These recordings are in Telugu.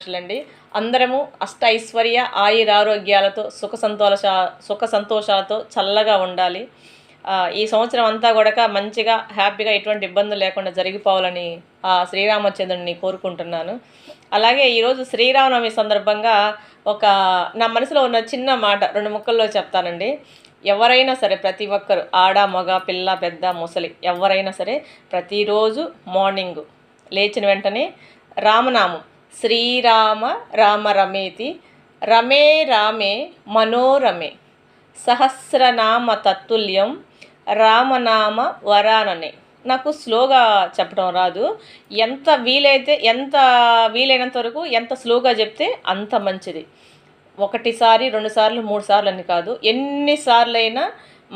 అండి అందరము అష్ట ఐశ్వర్య ఆయురారోగ్యాలతో సుఖ సంతోషాలతో చల్లగా ఉండాలి. ఈ సంవత్సరం అంతా కూడా మంచిగా హ్యాపీగా ఎటువంటి ఇబ్బందులు లేకుండా జరిగిపోవాలని శ్రీరామచంద్రుడిని కోరుకుంటున్నాను. అలాగే ఈరోజు శ్రీరామనవమి సందర్భంగా ఒక నా మనసులో ఉన్న చిన్న మాట 2 ముక్కల్లో చెప్తానండి. ఎవరైనా సరే ప్రతి ఒక్కరు ఆడ మగ పిల్ల పెద్ద ముసలి ఎవరైనా సరే ప్రతిరోజు మార్నింగ్ లేచిన వెంటనే రామనామం శ్రీరామ రామ రమేతి రమే రామే మనోరమే సహస్రనామ తత్తుల్యం రామనామ వరాననే. నాకు స్లోగా చెప్పడం రాదు. ఎంత వీలైనంత వరకు ఎంత స్లోగా చెప్తే అంత మంచిది. 1 సారి 2 సార్లు 3 సార్లు అని కాదు, ఎన్నిసార్లైనా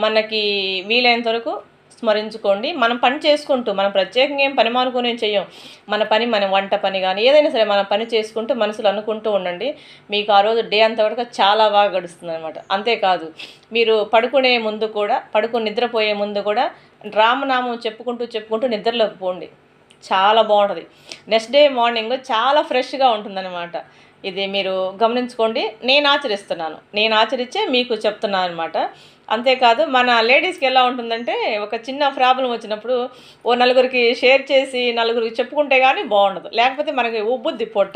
మనకి వీలైనంత వరకు స్మరించుకోండి. మనం పని చేసుకుంటూ, మనం ప్రత్యేకంగా ఏం పని మానుకొని చెయ్యం. మన వంట పని కానీ ఏదైనా సరే మన పని చేసుకుంటూ మనసులో అనుకుంటూ ఉండండి. మీకు ఆ రోజు డే అంతా కూడా చాలా బాగా గడుస్తుంది అనమాట. అంతేకాదు, మీరు నిద్రపోయే ముందు కూడా రామనామం చెప్పుకుంటూ నిద్రలోకి పోండి. చాలా బాగుంటుంది. నెక్స్ట్ డే మార్నింగ్ చాలా ఫ్రెష్గా ఉంటుందన్నమాట. ఇది మీరు గమనించుకోండి. నేను ఆచరించే మీకు చెప్తున్నాను అనమాట. అంతేకాదు, మన లేడీస్కి ఎలా ఉంటుందంటే, ఒక చిన్న ప్రాబ్లం వచ్చినప్పుడు నలుగురికి షేర్ చేసి నలుగురికి చెప్పుకుంటే కానీ బాగుండదు. లేకపోతే మనకి ఉబ్బుద్ది పొట్ట.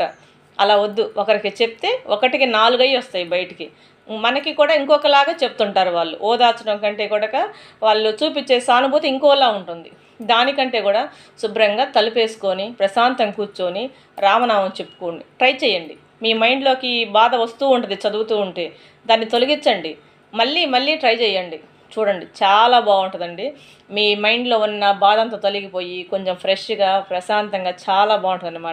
అలా వద్దు. ఒకరికి చెప్తే 1కి 4 అయ్యి వస్తాయి బయటికి. మనకి కూడా ఇంకొకలాగా చెప్తుంటారు వాళ్ళు. ఓదార్చడం కంటే కూడా వాళ్ళు చూపించే సానుభూతి ఇంకోలా ఉంటుంది. దానికంటే కూడా శుభ్రంగా తలుపేసుకొని ప్రశాంతంగా కూర్చొని రామనామం చెప్పుకోండి. ట్రై చేయండి. మీ మైండ్లోకి బాధ వస్తూ ఉంటుంది చదువుతూ ఉంటే, దాన్ని తొలగించండి. మళ్ళీ ట్రై చేయండి. చూడండి, చాలా బాగుంటుందండి. మీ మైండ్లో ఉన్న బాధ అంతా తొలగిపోయి కొంచెం ఫ్రెష్గా ప్రశాంతంగా చాలా బాగుంటుంది అన్నమాట.